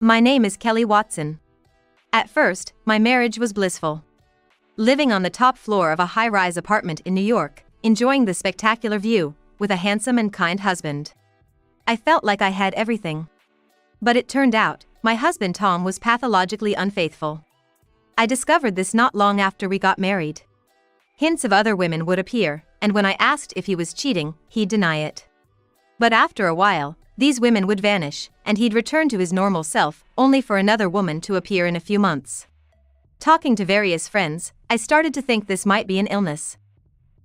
My name is Kelly Watson. At first, my marriage was blissful. Living on the top floor of a high-rise apartment in New York, enjoying the spectacular view, with a handsome and kind husband. I felt like I had everything. But it turned out, my husband Tom was pathologically unfaithful. I discovered this not long after we got married. Hints of other women would appear, and when I asked if he was cheating, he'd deny it. But after a while, these women would vanish, and he'd return to his normal self, only for another woman to appear in a few months. Talking to various friends, I started to think this might be an illness.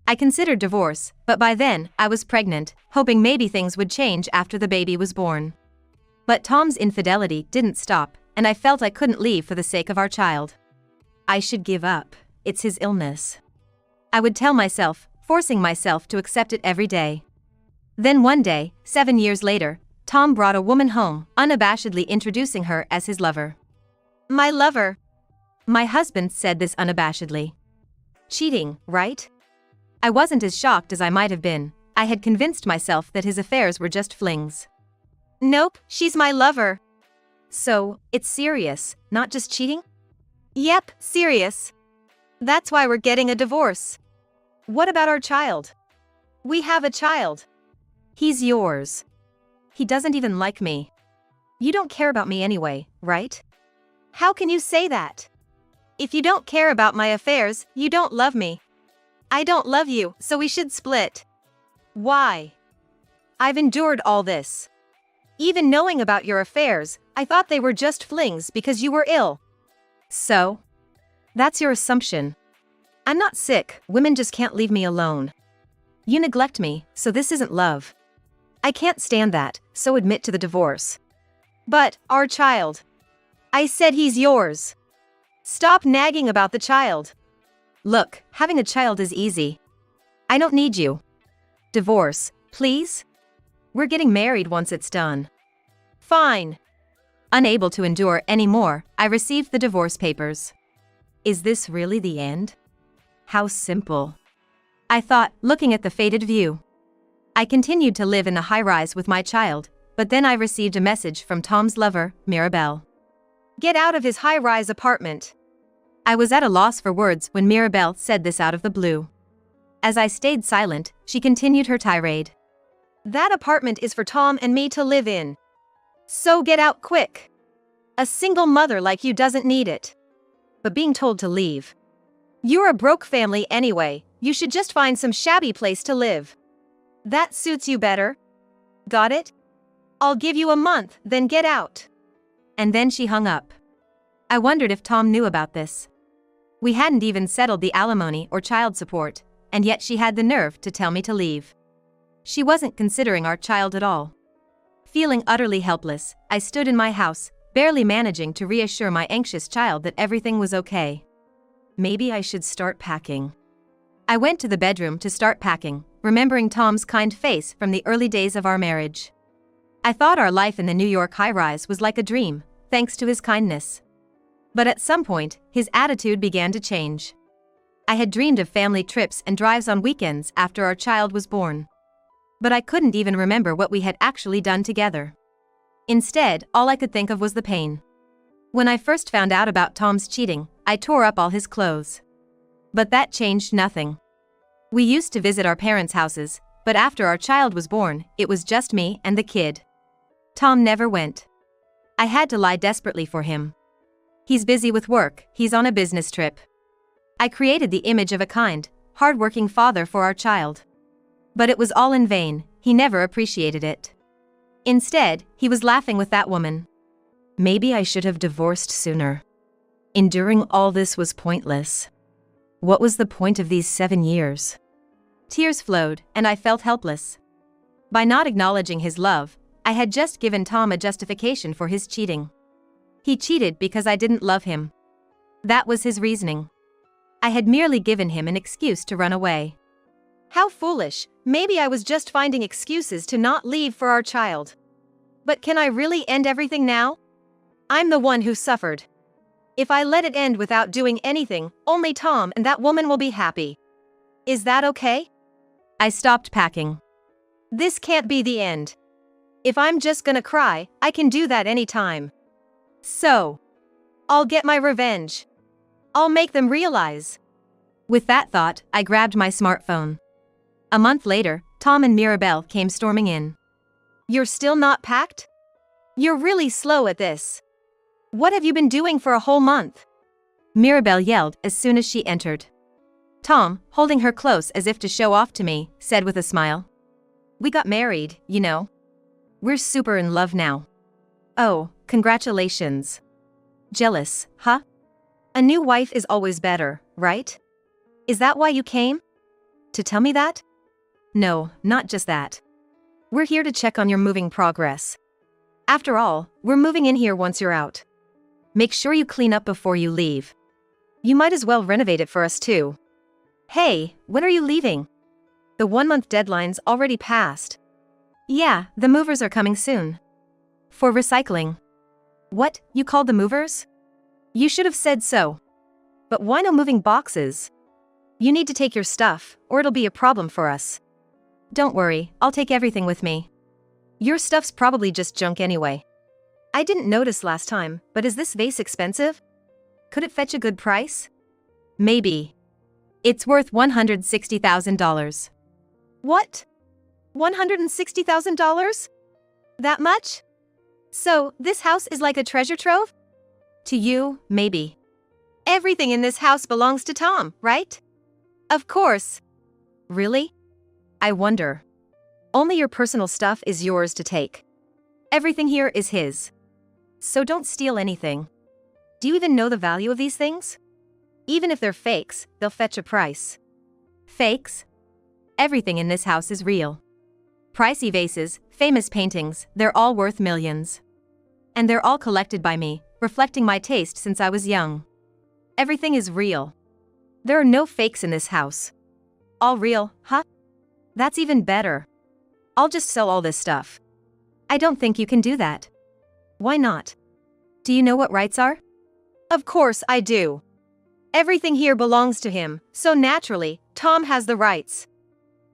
I considered divorce, but by then, I was pregnant, hoping maybe things would change after the baby was born. But Tom's infidelity didn't stop, and I felt I couldn't leave for the sake of our child. I should give up. It's his illness. I would tell myself, forcing myself to accept it every day. Then one day, 7 years later, Tom brought a woman home, unabashedly introducing her as his lover. My lover. My husband said this unabashedly. Cheating, right? I wasn't as shocked as I might have been. I had convinced myself that his affairs were just flings. Nope, she's my lover. So, it's serious, not just cheating? Yep, serious. That's why we're getting a divorce. What about our child? We have a child. He's yours. He doesn't even like me. You don't care about me anyway, right? How can you say that? If you don't care about my affairs, you don't love me. I don't love you, so we should split. Why? I've endured all this. Even knowing about your affairs, I thought they were just flings because you were ill. So? That's your assumption. I'm not sick, women just can't leave me alone. You neglect me, so this isn't love. I can't stand that, so admit to the divorce. But, our child. I said he's yours. Stop nagging about the child. Look, having a child is easy. I don't need you. Divorce, please? We're getting married once it's done. Fine. Unable to endure any more, I received the divorce papers. Is this really the end? How simple. I thought, looking at the faded view. I continued to live in the high-rise with my child, but then I received a message from Tom's lover, Mirabelle. Get out of his high-rise apartment. I was at a loss for words when Mirabelle said this out of the blue. As I stayed silent, she continued her tirade. That apartment is for Tom and me to live in. So get out quick. A single mother like you doesn't need it. But being told to leave. You're a broke family anyway, you should just find some shabby place to live. That suits you better. Got it? I'll give you a month, then get out. And then she hung up. I wondered if Tom knew about this. We hadn't even settled the alimony or child support, and yet she had the nerve to tell me to leave. She wasn't considering our child at all. Feeling utterly helpless, I stood in my house, barely managing to reassure my anxious child that everything was okay. Maybe I should start packing. I went to the bedroom to start packing, remembering Tom's kind face from the early days of our marriage. I thought our life in the New York high-rise was like a dream, thanks to his kindness. But at some point, his attitude began to change. I had dreamed of family trips and drives on weekends after our child was born. But I couldn't even remember what we had actually done together. Instead, all I could think of was the pain. When I first found out about Tom's cheating, I tore up all his clothes. But that changed nothing. We used to visit our parents' houses, but after our child was born, it was just me and the kid. Tom never went. I had to lie desperately for him. He's busy with work, he's on a business trip. I created the image of a kind, hard-working father for our child. But it was all in vain, he never appreciated it. Instead, he was laughing with that woman. Maybe I should have divorced sooner. Enduring all this was pointless. What was the point of these 7 years? Tears flowed, and I felt helpless. By not acknowledging his love, I had just given Tom a justification for his cheating. He cheated because I didn't love him. That was his reasoning. I had merely given him an excuse to run away. How foolish, maybe I was just finding excuses to not leave for our child. But can I really end everything now? I'm the one who suffered. If I let it end without doing anything, only Tom and that woman will be happy. Is that okay? I stopped packing. This can't be the end. If I'm just gonna cry, I can do that anytime. So, I'll get my revenge. I'll make them realize. With that thought, I grabbed my smartphone. A month later, Tom and Mirabelle came storming in. You're still not packed? You're really slow at this. What have you been doing for a whole month? Mirabelle yelled as soon as she entered. Tom, holding her close as if to show off to me, said with a smile. We got married, you know. We're super in love now. Oh, congratulations. Jealous, huh? A new wife is always better, right? Is that why you came? To tell me that? No, not just that. We're here to check on your moving progress. After all, we're moving in here once you're out. Make sure you clean up before you leave. You might as well renovate it for us too. Hey, when are you leaving? The 1-month deadline's already passed. Yeah, the movers are coming soon. For recycling. What, you called the movers? You should have said so. But why no moving boxes? You need to take your stuff, or it'll be a problem for us. Don't worry, I'll take everything with me. Your stuff's probably just junk anyway. I didn't notice last time, but is this vase expensive? Could it fetch a good price? Maybe. It's worth $160,000. What? $160,000? That much? So, this house is like a treasure trove? To you, maybe. Everything in this house belongs to Tom, right? Of course. Really? I wonder. Only your personal stuff is yours to take. Everything here is his. So don't steal anything. Do you even know the value of these things? Even if they're fakes, they'll fetch a price. Fakes? Everything in this house is real. Pricey vases, famous paintings, they're all worth millions. And they're all collected by me, reflecting my taste since I was young. Everything is real. There are no fakes in this house. All real, huh? That's even better. I'll just sell all this stuff. I don't think you can do that. Why not? Do you know what rights are? Of course I do. Everything here belongs to him, so naturally, Tom has the rights.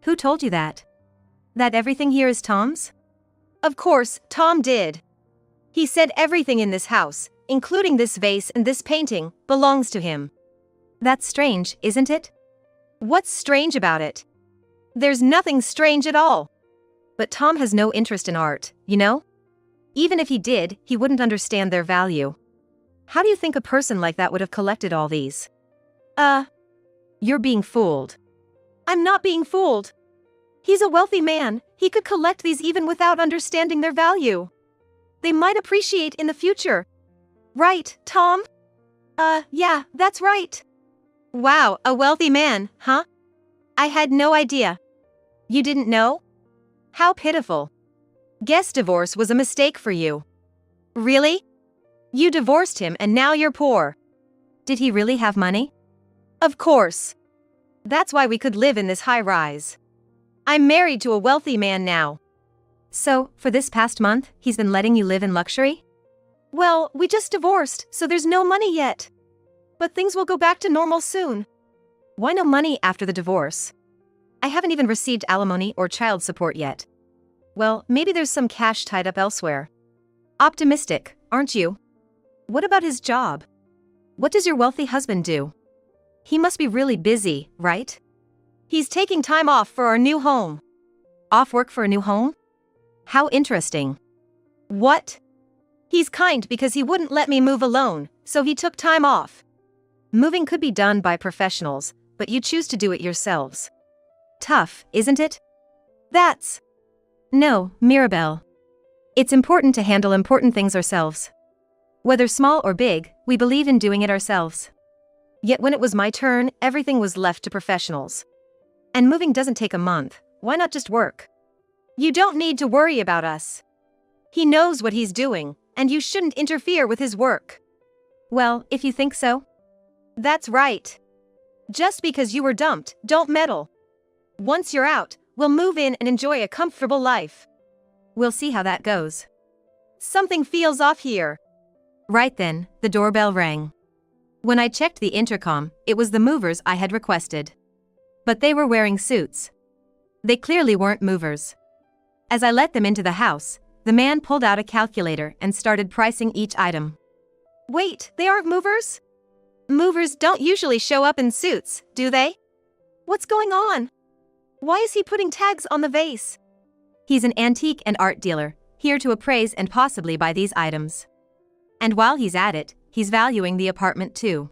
Who told you that? That everything here is Tom's? Of course, Tom did. He said everything in this house, including this vase and this painting, belongs to him. That's strange, isn't it? What's strange about it? There's nothing strange at all. But Tom has no interest in art, you know? Even if he did, he wouldn't understand their value. How do you think a person like that would have collected all these? You're being fooled. I'm not being fooled. He's a wealthy man, he could collect these even without understanding their value. They might appreciate in the future. Right, Tom? Yeah, that's right. Wow, a wealthy man, huh? I had no idea. You didn't know? How pitiful. Guess divorce was a mistake for you. Really? You divorced him and now you're poor. Did he really have money? Of course. That's why we could live in this high rise. I'm married to a wealthy man now. So, for this past month, he's been letting you live in luxury? Well, we just divorced, so there's no money yet. But things will go back to normal soon. Why no money after the divorce? I haven't even received alimony or child support yet. Well, maybe there's some cash tied up elsewhere. Optimistic, aren't you? What about his job? What does your wealthy husband do? He must be really busy, right? He's taking time off for our new home. Off work for a new home? How interesting. What? He's kind because he wouldn't let me move alone, so he took time off. Moving could be done by professionals, but you choose to do it yourselves. Tough, isn't it? That's... No, Mirabelle. It's important to handle important things ourselves. Whether small or big, we believe in doing it ourselves. Yet when it was my turn, everything was left to professionals. And moving doesn't take a month, why not just work? You don't need to worry about us. He knows what he's doing, and you shouldn't interfere with his work. Well, if you think so. That's right. Just because you were dumped, don't meddle. Once you're out, we'll move in and enjoy a comfortable life. We'll see how that goes. Something feels off here. Right then, the doorbell rang. When I checked the intercom, it was the movers I had requested. But they were wearing suits. They clearly weren't movers. As I let them into the house, the man pulled out a calculator and started pricing each item. Wait, they aren't movers? Movers don't usually show up in suits, do they? What's going on? Why is he putting tags on the vase? He's an antique and art dealer, here to appraise and possibly buy these items. And while he's at it, he's valuing the apartment too.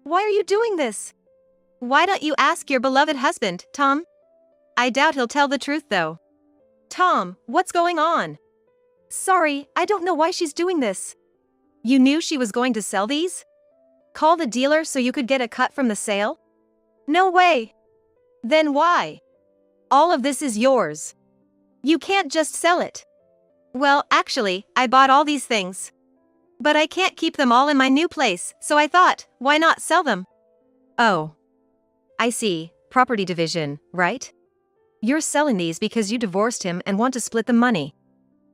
Why are you doing this? Why don't you ask your beloved husband, Tom? I doubt he'll tell the truth though. Tom, what's going on? Sorry, I don't know why she's doing this. You knew she was going to sell these? Call the dealer so you could get a cut from the sale? No way. Then why? All of this is yours. You can't just sell it. Well, actually, I bought all these things. But I can't keep them all in my new place, so I thought, why not sell them? Oh. I see, property division, right? You're selling these because you divorced him and want to split the money.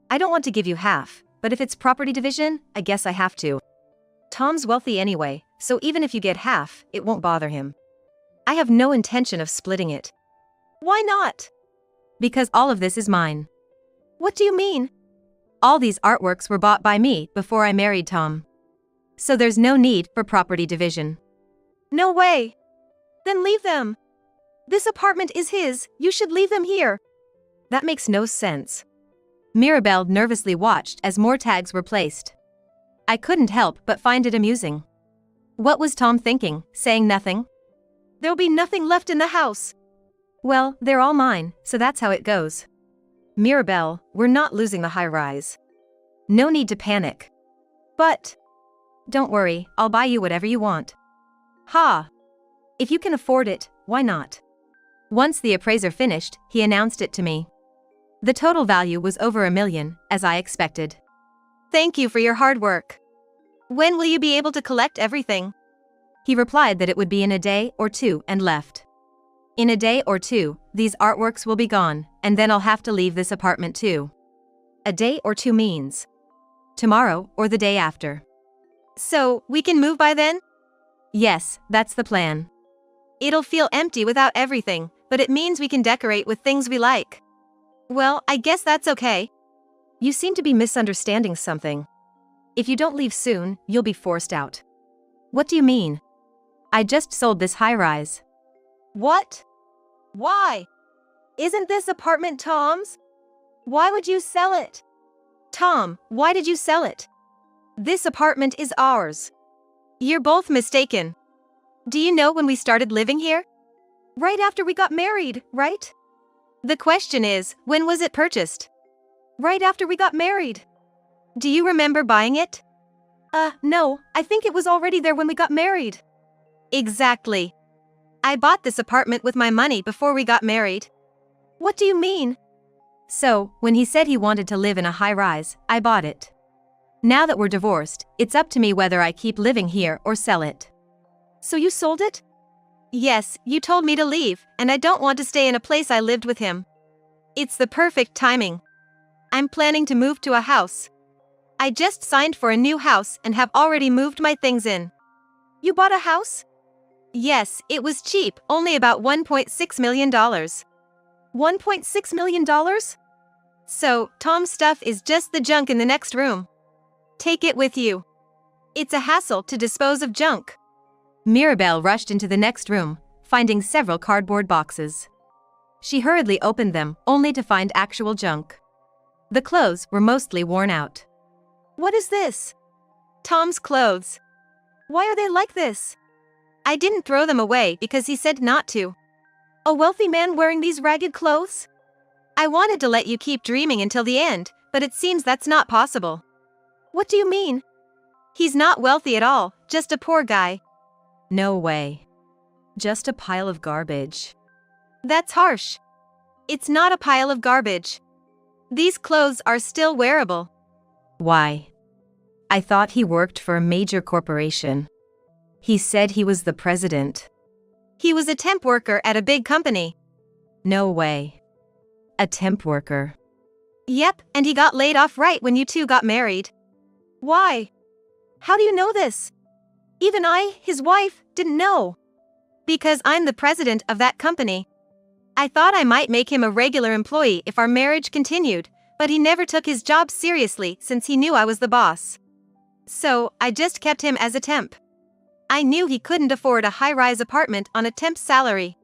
I don't want to give you half, but if it's property division, I guess I have to. Tom's wealthy anyway, so even if you get half, it won't bother him. I have no intention of splitting it. Why not? Because all of this is mine. What do you mean? All these artworks were bought by me before I married Tom. So there's no need for property division. No way. Then leave them. This apartment is his, you should leave them here. That makes no sense. Mirabelle nervously watched as more tags were placed. I couldn't help but find it amusing. What was Tom thinking, saying nothing? There'll be nothing left in the house. Well, they're all mine, so that's how it goes. Mirabelle, we're not losing the high-rise. No need to panic. But... Don't worry, I'll buy you whatever you want. Ha! If you can afford it, why not? Once the appraiser finished, he announced it to me. The total value was over $1 million, as I expected. Thank you for your hard work. When will you be able to collect everything? He replied that it would be in a day or two and left. In a day or two, these artworks will be gone, and then I'll have to leave this apartment too. A day or two means tomorrow or the day after. So, we can move by then? Yes, that's the plan. It'll feel empty without everything, but it means we can decorate with things we like. Well, I guess that's okay. You seem to be misunderstanding something. If you don't leave soon, you'll be forced out. What do you mean? I just sold this high-rise. What? Why? Isn't this apartment Tom's? Why would you sell it? Tom, why did you sell it? This apartment is ours. You're both mistaken. Do you know when we started living here? Right after we got married, right? The question is, when was it purchased? Right after we got married. Do you remember buying it? No, I think it was already there when we got married. Exactly. I bought this apartment with my money before we got married. What do you mean? So, when he said he wanted to live in a high-rise, I bought it. Now that we're divorced, it's up to me whether I keep living here or sell it. So you sold it? Yes, you told me to leave, and I don't want to stay in a place I lived with him. It's the perfect timing. I'm planning to move to a house. I just signed for a new house and have already moved my things in. You bought a house? Yes, it was cheap, only about $1.6 million. $1.6 million? So, Tom's stuff is just the junk in the next room. Take it with you. It's a hassle to dispose of junk. Mirabelle rushed into the next room, finding several cardboard boxes. She hurriedly opened them, only to find actual junk. The clothes were mostly worn out. What is this? Tom's clothes. Why are they like this? I didn't throw them away because he said not to. A wealthy man wearing these ragged clothes? I wanted to let you keep dreaming until the end, but it seems that's not possible. What do you mean? He's not wealthy at all, just a poor guy. No way. Just a pile of garbage. That's harsh. It's not a pile of garbage. These clothes are still wearable. Why? I thought he worked for a major corporation. He said he was the president. He was a temp worker at a big company. No way. A temp worker. Yep, and he got laid off right when you two got married. Why? How do you know this? Even I, his wife, didn't know. Because I'm the president of that company. I thought I might make him a regular employee if our marriage continued, but he never took his job seriously since he knew I was the boss. So, I just kept him as a temp. I knew he couldn't afford a high-rise apartment on a temp's salary.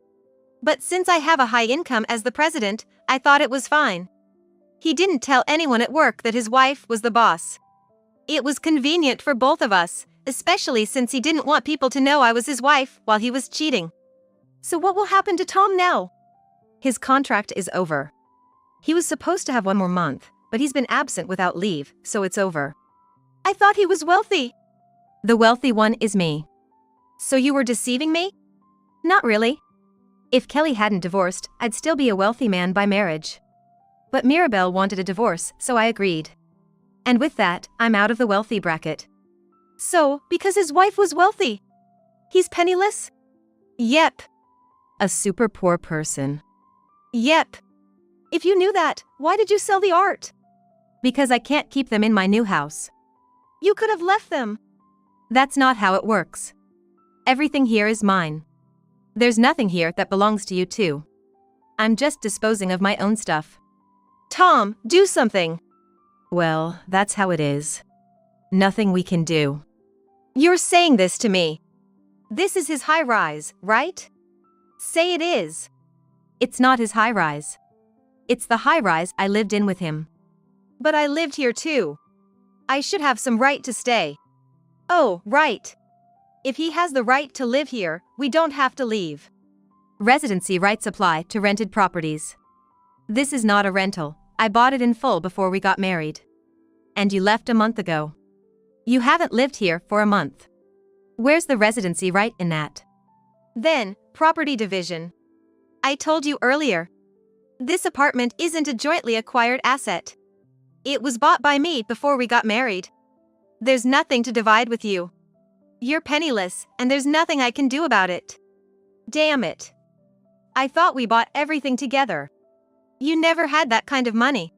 But since I have a high income as the president, I thought it was fine. He didn't tell anyone at work that his wife was the boss. It was convenient for both of us, especially since he didn't want people to know I was his wife while he was cheating. So what will happen to Tom now? His contract is over. He was supposed to have one more month, but he's been absent without leave, so it's over. I thought he was wealthy. The wealthy one is me. So you were deceiving me? Not really. If Kelly hadn't divorced, I'd still be a wealthy man by marriage. But Mirabelle wanted a divorce, so I agreed. And with that, I'm out of the wealthy bracket. So, because his wife was wealthy, he's penniless? Yep. A super poor person. Yep. If you knew that, why did you sell the art? Because I can't keep them in my new house. You could have left them. That's not how it works. Everything here is mine. There's nothing here that belongs to you too. I'm just disposing of my own stuff. Tom, do something. Well, that's how it is. Nothing we can do. You're saying this to me. This is his high-rise, right? Say it is. It's not his high-rise. It's the high-rise I lived in with him. But I lived here too. I should have some right to stay. Oh, right. If he has the right to live here, we don't have to leave. Residency rights apply to rented properties. This is not a rental. I bought it in full before we got married. And you left a month ago. You haven't lived here for a month. Where's the residency right in that? Then, property division. I told you earlier. This apartment isn't a jointly acquired asset. It was bought by me before we got married. There's nothing to divide with you. You're penniless, and there's nothing I can do about it. Damn it. I thought we bought everything together. You never had that kind of money.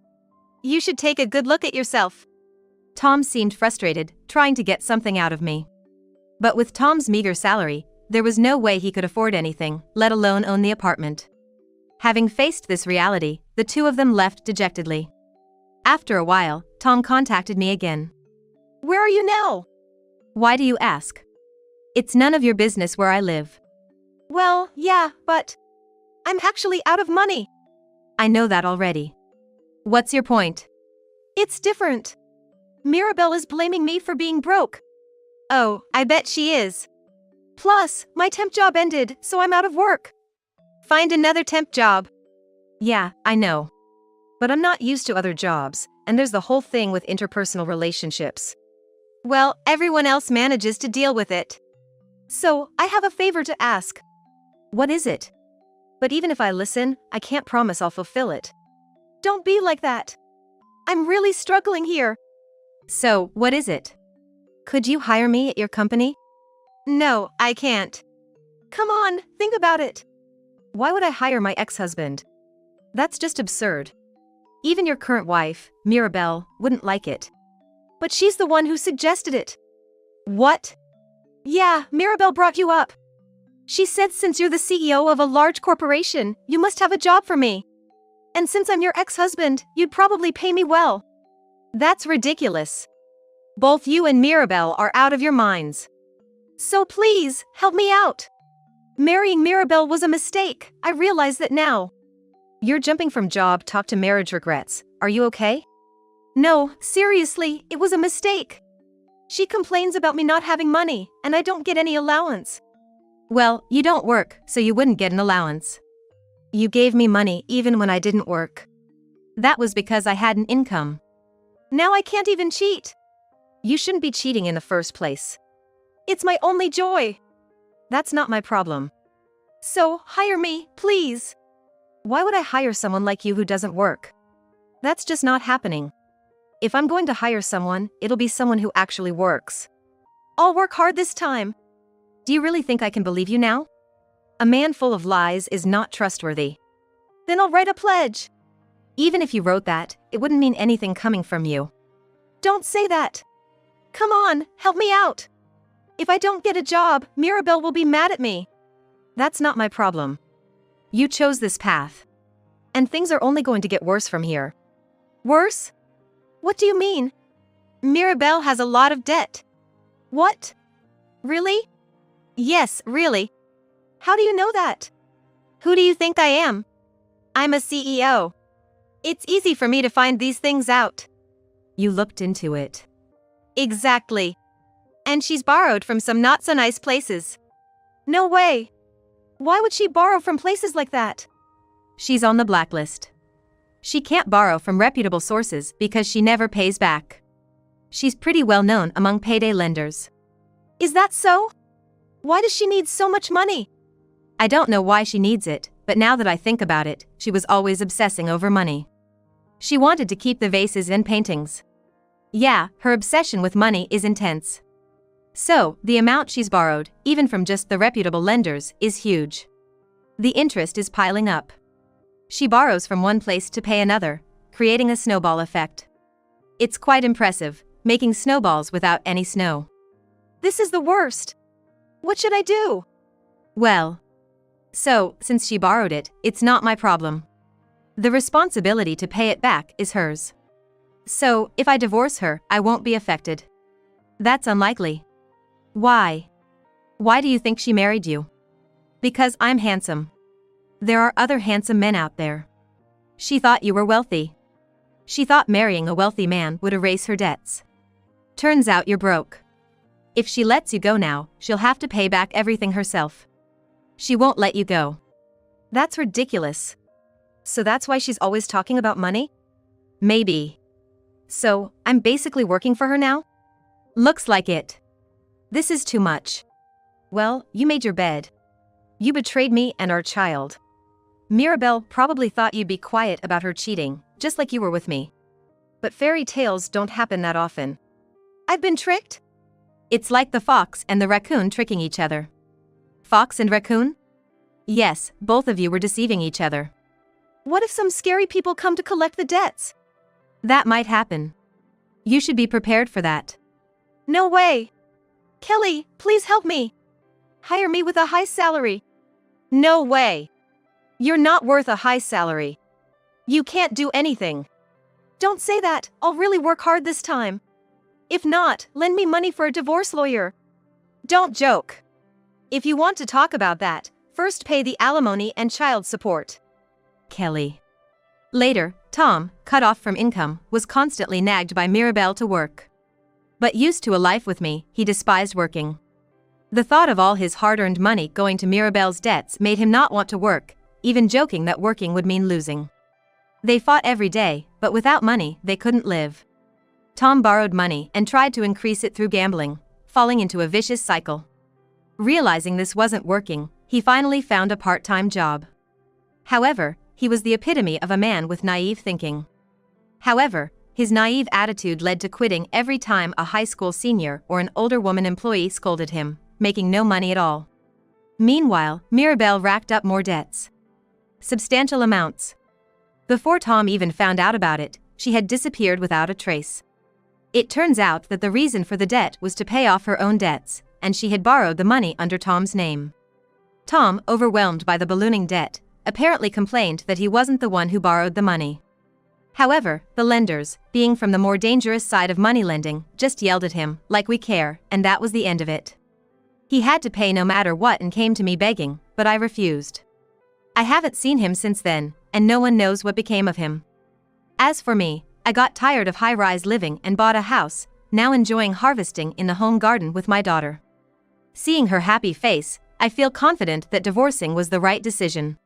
You should take a good look at yourself. Tom seemed frustrated, trying to get something out of me. But with Tom's meager salary, there was no way he could afford anything, let alone own the apartment. Having faced this reality, the two of them left dejectedly. After a while, Tom contacted me again. Where are you now? Why do you ask? It's none of your business where I live. Well, yeah, but I'm actually out of money. I know that already. What's your point? It's different. Mirabelle is blaming me for being broke. Oh, I bet she is. Plus, my temp job ended, so I'm out of work. Find another temp job. Yeah, I know. But I'm not used to other jobs, and there's the whole thing with interpersonal relationships. Well, everyone else manages to deal with it. So, I have a favor to ask. What is it? But even if I listen, I can't promise I'll fulfill it. Don't be like that. I'm really struggling here. So, what is it? Could you hire me at your company? No, I can't. Come on, think about it. Why would I hire my ex-husband? That's just absurd. Even your current wife, Mirabelle, wouldn't like it. But she's the one who suggested it. What? Yeah, Mirabelle brought you up. She said since you're the CEO of a large corporation, you must have a job for me. And since I'm your ex-husband, you'd probably pay me well. That's ridiculous. Both you and Mirabelle are out of your minds. So please, help me out. Marrying Mirabelle was a mistake, I realize that now. You're jumping from job talk to marriage regrets. Are you okay? No, seriously, it was a mistake. She complains about me not having money, and I don't get any allowance. Well, you don't work, so you wouldn't get an allowance. You gave me money even when I didn't work. That was because I had an income. Now I can't even cheat. You shouldn't be cheating in the first place. It's my only joy. That's not my problem. So, hire me, please. Why would I hire someone like you who doesn't work? That's just not happening. If I'm going to hire someone, it'll be someone who actually works. I'll work hard this time. Do you really think I can believe you now? A man full of lies is not trustworthy. Then I'll write a pledge. Even if you wrote that, it wouldn't mean anything coming from you. Don't say that. Come on, help me out. If I don't get a job, Mirabelle will be mad at me. That's not my problem. You chose this path. And things are only going to get worse from here. Worse? What do you mean? Mirabelle has a lot of debt. What? Really? Yes, really. How do you know that? Who do you think I am? I'm a CEO. It's easy for me to find these things out. You looked into it. Exactly. And she's borrowed from some not so nice places. No way. Why would she borrow from places like that? She's on the blacklist. She can't borrow from reputable sources because she never pays back. She's pretty well known among payday lenders. Is that so? Why does she need so much money? I don't know why she needs it, but now that I think about it, she was always obsessing over money. She wanted to keep the vases and paintings. Yeah, her obsession with money is intense. So, the amount she's borrowed, even from just the reputable lenders, is huge. The interest is piling up. She borrows from one place to pay another, creating a snowball effect. It's quite impressive, making snowballs without any snow. This is the worst. What should I do? Well, since she borrowed it, it's not my problem. The responsibility to pay it back is hers. So, if I divorce her, I won't be affected. That's unlikely. Why? Why do you think she married you? Because I'm handsome. There are other handsome men out there. She thought you were wealthy. She thought marrying a wealthy man would erase her debts. Turns out you're broke. If she lets you go now, she'll have to pay back everything herself. She won't let you go. That's ridiculous. So that's why she's always talking about money? Maybe. So, I'm basically working for her now? Looks like it. This is too much. Well, you made your bed. You betrayed me and our child. Mirabelle probably thought you'd be quiet about her cheating, just like you were with me. But fairy tales don't happen that often. I've been tricked? It's like the fox and the raccoon tricking each other. Fox and raccoon? Yes, both of you were deceiving each other. What if some scary people come to collect the debts? That might happen. You should be prepared for that. No way. Kelly, please help me. Hire me with a high salary. No way. You're not worth a high salary. You can't do anything. Don't say that, I'll really work hard this time. If not, lend me money for a divorce lawyer. Don't joke. If you want to talk about that, first pay the alimony and child support. Kelly. Later, Tom, cut off from income, was constantly nagged by Mirabelle to work. But used to a life with me, he despised working. The thought of all his hard-earned money going to Mirabelle's debts made him not want to work, even joking that working would mean losing. They fought every day, but without money, they couldn't live. Tom borrowed money and tried to increase it through gambling, falling into a vicious cycle. Realizing this wasn't working, he finally found a part-time job. However, he was the epitome of a man with naive thinking. However, his naive attitude led to quitting every time a high school senior or an older woman employee scolded him, making no money at all. Meanwhile, Mirabelle racked up more debts. Substantial amounts. Before Tom even found out about it, she had disappeared without a trace. It turns out that the reason for the debt was to pay off her own debts, and she had borrowed the money under Tom's name. Tom, overwhelmed by the ballooning debt, apparently complained that he wasn't the one who borrowed the money. However, the lenders, being from the more dangerous side of money lending, just yelled at him, like we care, and that was the end of it. He had to pay no matter what and came to me begging, but I refused. I haven't seen him since then, and no one knows what became of him. As for me, I got tired of high-rise living and bought a house, now enjoying harvesting in the home garden with my daughter. Seeing her happy face, I feel confident that divorcing was the right decision.